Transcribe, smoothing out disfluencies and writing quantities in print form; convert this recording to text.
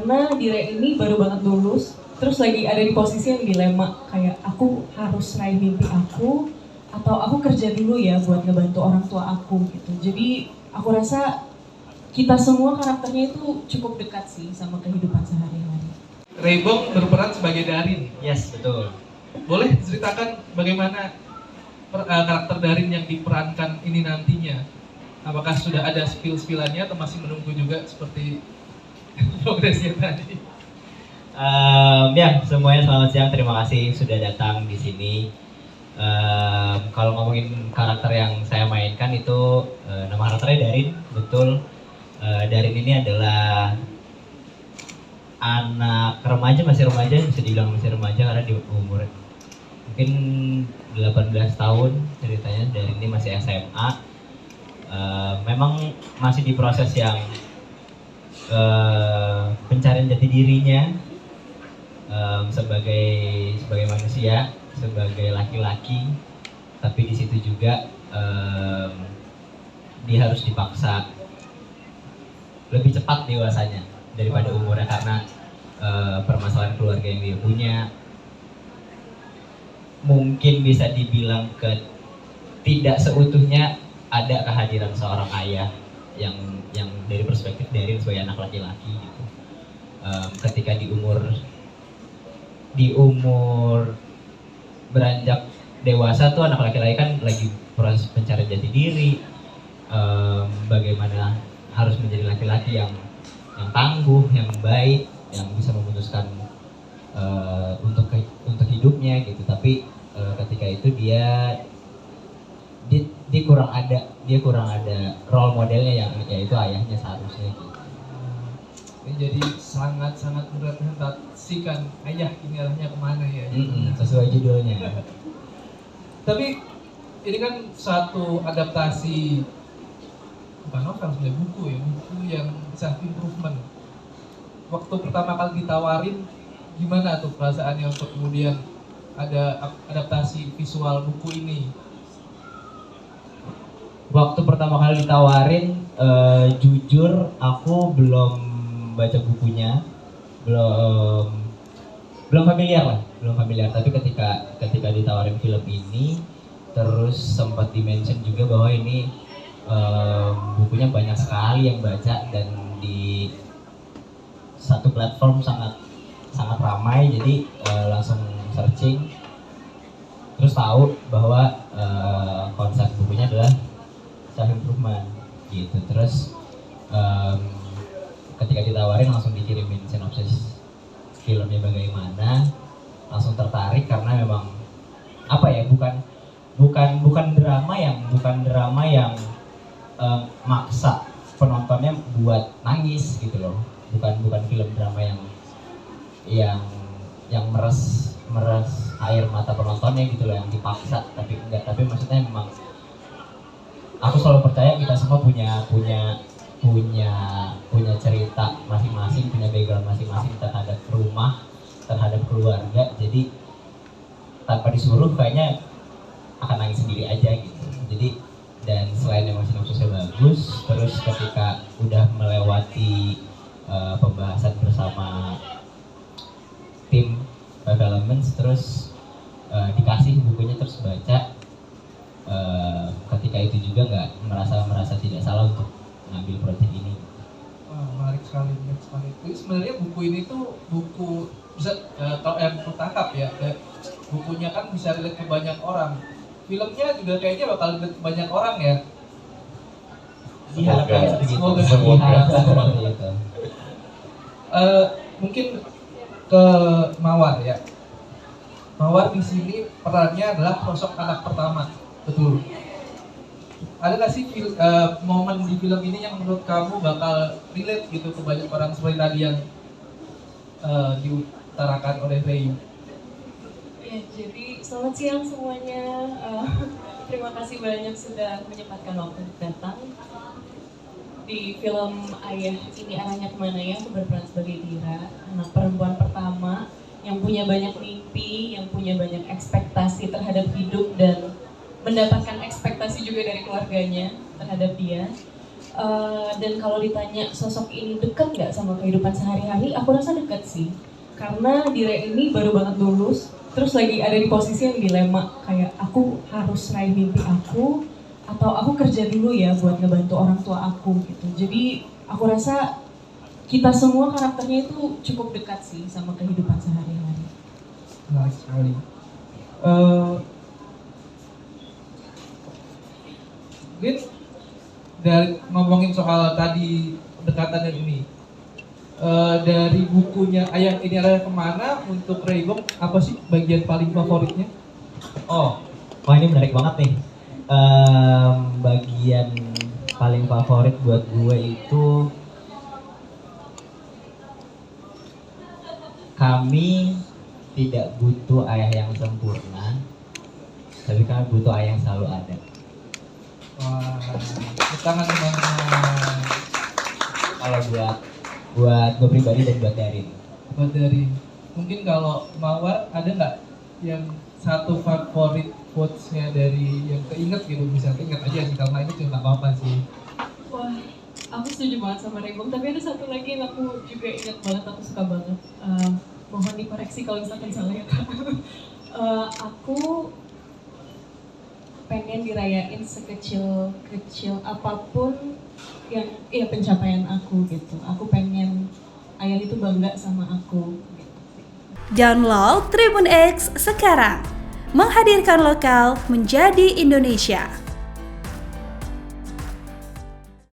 karena Dire ini baru banget lulus, terus lagi ada di posisi yang dilema, kayak aku harus raih mimpi aku, atau aku kerja dulu ya buat ngebantu orang tua aku gitu. Jadi aku rasa kita semua karakternya itu cukup dekat sih sama kehidupan sehari-hari. Raybong berperan sebagai Darin. Yes, betul. Boleh ceritakan bagaimana karakter Darin yang diperankan ini nantinya? Apakah sudah ada spill-spillannya atau masih menunggu juga seperti progresnya tadi? Ya, semuanya selamat siang. Terima kasih sudah datang di sini. Kalau ngomongin karakter yang saya mainkan itu nama karakternya Darin, betul. Darin ini adalah anak remaja, masih remaja, bisa dibilang masih remaja karena di umur mungkin 18 tahun ceritanya. Darin ini masih SMA. Memang masih di proses yang pencarian jati dirinya sebagai manusia, sebagai laki-laki, tapi di situ juga dia harus dipaksa lebih cepat dewasanya daripada umurnya karena permasalahan keluarga yang dia punya. Mungkin bisa dibilang tidak seutuhnya ada kehadiran seorang ayah yang dari perspektif Darin sebagai anak laki-laki gitu. Ketika di umur beranjak dewasa tuh anak laki-laki kan lagi proses pencarian jati diri, bagaimana harus menjadi laki-laki yang tangguh, yang baik, yang bisa memutuskan untuk hidupnya gitu. Tapi ketika itu dia kurang ada role modelnya yang yaitu ayahnya seharusnya gitu. Ini jadi sangat merepresentasikan ayah ini arahnya kemana ya? Sesuai judulnya. Tapi ini kan satu adaptasi bukan novel, sebenarnya buku yang self improvement. Waktu pertama kali ditawarin, gimana tuh perasaannya untuk kemudian ada adaptasi visual buku ini? Waktu pertama kali ditawarin, jujur aku belum baca bukunya, belum familiar. Tapi ketika ditawarin film ini, terus sempat di-mention juga bahwa ini bukunya banyak sekali yang baca dan di satu platform sangat ramai, jadi langsung searching terus tahu bahwa konsep bukunya adalah self improvement gitu. Terus ketika ditawarin langsung dikirimin sinopsis filmnya bagaimana, langsung tertarik karena memang apa ya, bukan drama yang maksa penontonnya buat nangis gitu loh. Bukan film drama yang meres air mata penontonnya gitu loh, yang dipaksa. Tapi maksudnya memang aku selalu percaya kita semua punya cerita masing-masing, punya background masing-masing terhadap rumah, terhadap keluarga. Jadi tanpa disuruh kayaknya akan nangis sendiri aja gitu. Jadi dan selain emang sinopsisnya bagus, terus ketika udah melewati pembahasan bersama tim Five Elements, terus dikasih bukunya terus baca, ketika itu juga nggak merasa tidak salah untuk ngambil proyek ini. Menarik sekali. Jadi sebenarnya buku ini tuh buku bisa kalau yang bertahap ya, bukunya kan bisa relate ke banyak orang. Filmnya juga kayaknya bakal relate ke banyak orang ya. Semoga. Mungkin ke Mawar ya. Mawar di sini perannya adalah sosok anak pertama, betul. Ada nggak sih momen di film ini yang menurut kamu bakal relate gitu ke banyak orang seperti tadi yang diutarakan oleh Ray? Ya, jadi selamat siang semuanya. Terima kasih banyak sudah menyempatkan waktu untuk datang. Di film Ayah Ini Arahnya Kemana Ya, aku berperan sebagai Dira, anak perempuan pertama yang punya banyak mimpi, yang punya banyak ekspektasi terhadap hidup dan mendapatkan ekspektasi juga dari keluarganya terhadap dia. Dan kalau ditanya sosok ini dekat nggak sama kehidupan sehari-hari, aku rasa dekat sih. Karena Dira ini baru banget lulus, terus lagi ada di posisi yang dilema, kayak aku harus raih mimpi aku, atau aku kerja dulu ya buat ngebantu orang tua aku gitu. Jadi aku rasa kita semua karakternya itu cukup dekat sih sama kehidupan sehari-hari. Menarik sekali. Lin, dari ngomongin soal tadi pendekatan yang ini, dari bukunya Ayang Ini Arahnya Kemana untuk Raybong, apa sih bagian paling favoritnya? Wah ini menarik banget nih. Bagian paling favorit buat gue itu kami tidak butuh ayah yang sempurna, tapi kami butuh ayah yang selalu ada. Wah, tangan teman-teman. Kalau buat gue pribadi dan buat Darin. Buat dari, mungkin kalau Mawar ada nggak yang satu favorit quotes-nya dari yang keinget gitu, bisa keinget aja sih, karena itu cuma apa-apa sih. Wah, aku setuju banget sama Raybong, tapi ada satu lagi yang aku juga ingat banget, aku suka banget. Mohon dikoreksi kalau misalkan salah ya Kak. Aku pengen dirayain sekecil apapun yang pencapaian aku gitu. Aku pengen ayah itu bangga sama aku gitu. Download Tribun X sekarang, menghadirkan lokal menjadi Indonesia.